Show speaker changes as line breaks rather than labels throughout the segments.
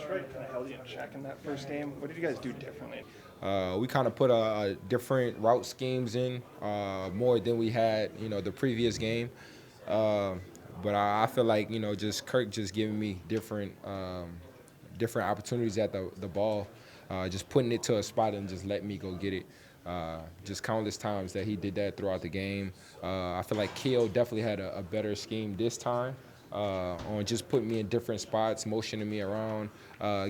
Detroit kind of held you in check in that first game. What did you guys do differently?
We kind of put different route schemes in more than we had, the previous game. Uh, but I feel like, just Kirk just giving me different opportunities at the ball, just putting it to a spot and just letting me go get it. Just countless times that he did that throughout the game. I feel like Keo definitely had a better scheme this time on just putting me in different spots, motioning me around,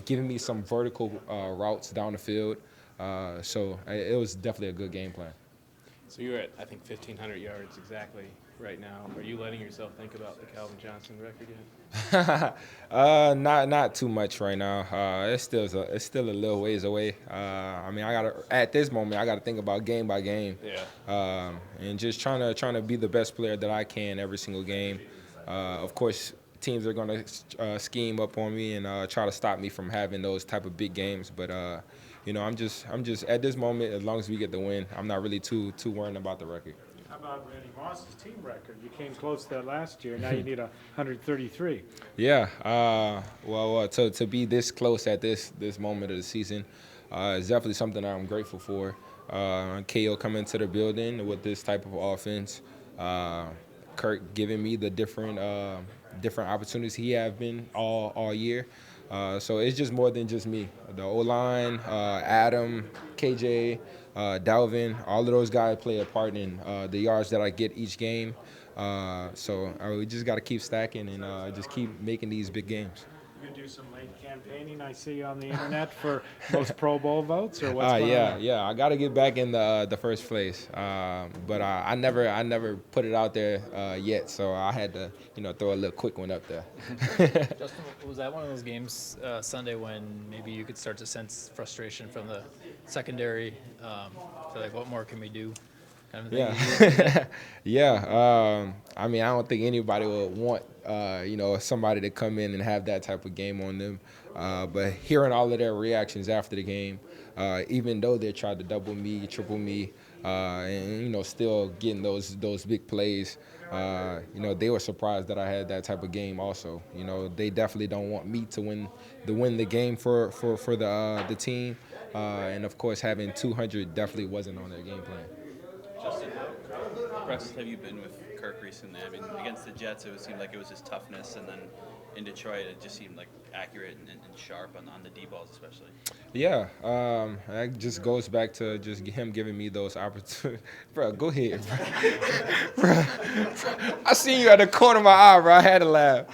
giving me some vertical routes down the field. So it was definitely a good game plan.
So you're at, I think, 1,500 yards exactly right now. Are you letting yourself think about the Calvin Johnson record yet?
Not too much right now. It's still a little ways away. I mean, at this moment I gotta think about game by game.
Yeah.
And just trying to be the best player that I can every single game. Of course, teams are gonna scheme up on me and try to stop me from having those type of big games. But I'm just at this moment, as long as we get the win, I'm not really too worried about the record.
How about Randy Moss's team record? You came close to that last year. Now you need 133.
Yeah. Well, to be this close at this moment of the season is definitely something that I'm grateful for. KO coming to the building with this type of offense. Kirk giving me the different opportunities he have been all year. So it's just more than just me. The O-line, Adam, KJ, Dalvin, all of those guys play a part in the yards that I get each game. So we just got to keep stacking and just keep making these big games.
You gonna do some late campaigning? I see on the internet for most Pro Bowl votes, or what's going on?
Yeah. I got to get back in the first place, but I never put it out there yet. So I had to throw a little quick one up there.
Justin, was that one of those games Sunday when maybe you could start to sense frustration from the secondary? So like, what more can we do? Kind of thing.
Yeah. I mean, I don't think anybody would want somebody to come in and have that type of game on them. But hearing all of their reactions after the game, even though they tried to double me, triple me, and still getting those big plays, they were surprised that I had that type of game. Also, they definitely don't want me to win the game for the team, and of course having 200 definitely wasn't on their game plan.
Justin, how impressed have you been with Kirk recently? I mean, against the Jets, it seemed like it was his toughness, and then in Detroit, it just seemed like accurate and sharp on the D balls, especially.
Yeah, that just goes back to just him giving me those opportunities. Bro, go ahead, bro. I seen you at the corner of my eye, bro. I had to laugh.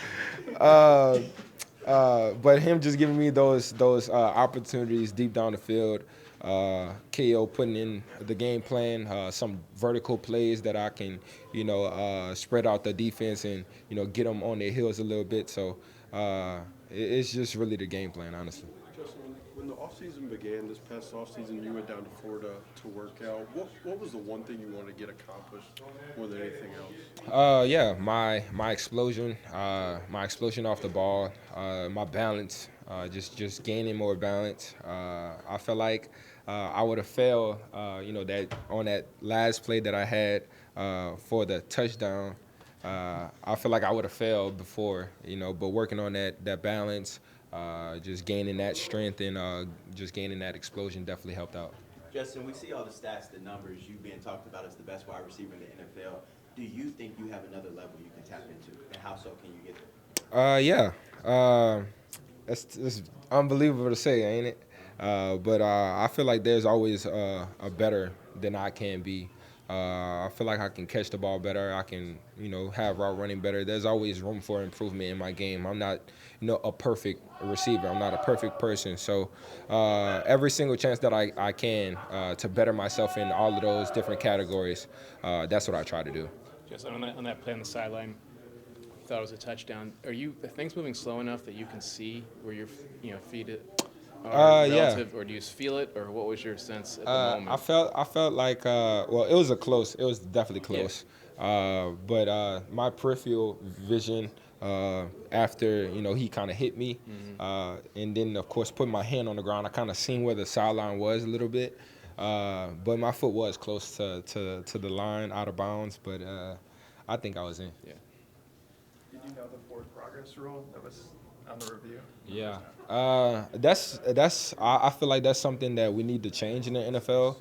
But him just giving me those opportunities deep down the field. KO putting in the game plan, some vertical plays that I can, spread out the defense and, get them on their heels a little bit. So it's just really the game plan, honestly.
Justin, when the offseason began, this past offseason, you went down to Florida to work out. What was the one thing you wanted to get accomplished more than anything else?
Yeah, my explosion off the ball, my balance, just gaining more balance. I felt like I would have failed, that on that last play that I had for the touchdown. I feel like I would have failed before, but working on that balance, just gaining that strength and just gaining that explosion definitely helped out.
Justin, we see all the stats, the numbers, you being talked about as the best wide receiver in the NFL. Do you think you have another level you can tap into, and how so can you get there?
Yeah. It's unbelievable to say, ain't it? But I feel like there's always a better than I can be. I feel like I can catch the ball better. I can, have route running better. There's always room for improvement in my game. I'm not, a perfect receiver. I'm not a perfect person. So every single chance that I can to better myself in all of those different categories, that's what I try to do.
Just on that play on the sideline, you thought it was a touchdown. Are things moving slow enough that you can see where your feet are relative,
yeah.
or do you feel it, or what was your sense at the moment?
I felt like it was definitely close. Yeah. But my peripheral vision after he kind of hit me, and then of course putting my hand on the ground, I kind of seen where the sideline was a little bit, but my foot was close to the line, out of bounds. But I think I was in.
Yeah.
Did you know the forward progress rule that was on the review?
Yeah, I feel like that's something that we need to change in the NFL,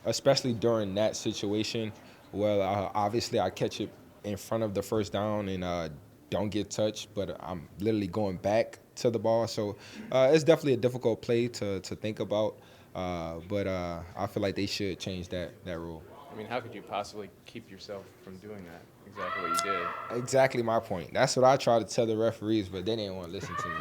especially during that situation. Well, obviously I catch it in front of the first down and don't get touched, but I'm literally going back to the ball. So it's definitely a difficult play to think about, but I feel like they should change that rule.
I mean, how could you possibly keep yourself from doing that? Exactly what you did.
Exactly my point. That's what I try to tell the referees, but they didn't want to listen to me.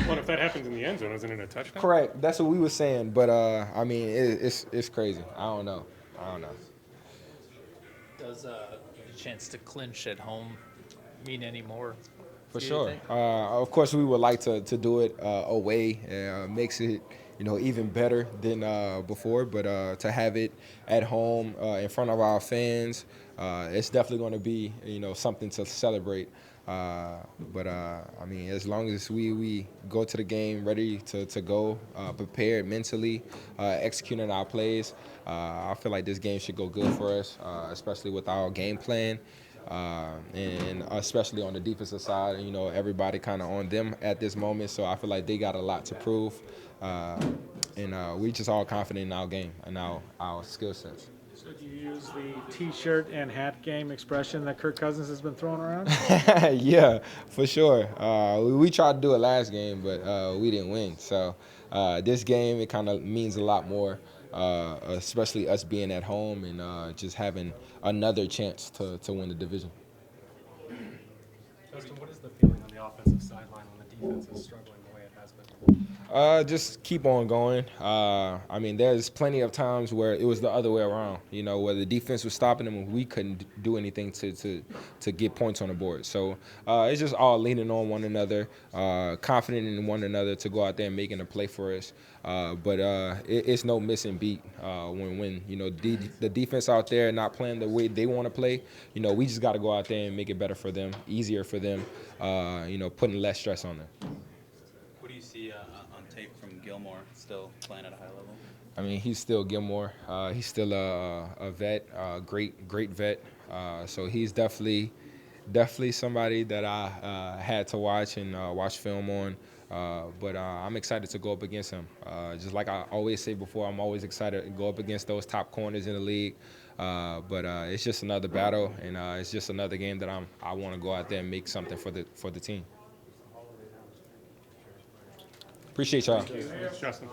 Well, if that happens in the end zone, isn't it a touchdown?
Correct. That's what we were saying, but I mean, it's crazy. I don't know.
Does a chance to clinch at home mean any more?
For
do you
sure.
think?
Of course, we would like to do it away. Makes it even better than before. But to have it at home in front of our fans, it's definitely going to be something to celebrate. But I mean, as long as we go to the game ready to go, prepared mentally, executing our plays, I feel like this game should go good for us, especially with our game plan. And especially on the defensive side, everybody kind of on them at this moment. So I feel like they got a lot to prove, and we just all confident in our game and our skill sets.
So do you use the T-shirt and hat game expression that Kirk Cousins has been throwing around?
Yeah, for sure. We tried to do it last game, but we didn't win. So this game, it kind of means a lot more, especially us being at home and just having another chance to win the division.
Justin, what is the feeling on the offensive sideline when the defense is struggling the way it has been?
Just keep on going. I mean, there's plenty of times where it was the other way around, where the defense was stopping them and we couldn't do anything to get points on the board. So it's just all leaning on one another, confident in one another to go out there and making a play for us. But it's no missing beat when the defense out there not playing the way they want to play. We just got to go out there and make it better for them, easier for them, putting less stress on them.
What do you see on tape from Gilmore still playing at a high level?
I mean, he's still Gilmore. He's still a vet, great vet. So he's definitely somebody that I had to watch and watch film on. But I'm excited to go up against him. Just like I always say before, I'm always excited to go up against those top corners in the league. But it's just another battle, and it's just another game that I want to go out there and make something for the team. Appreciate y'all.
Justin.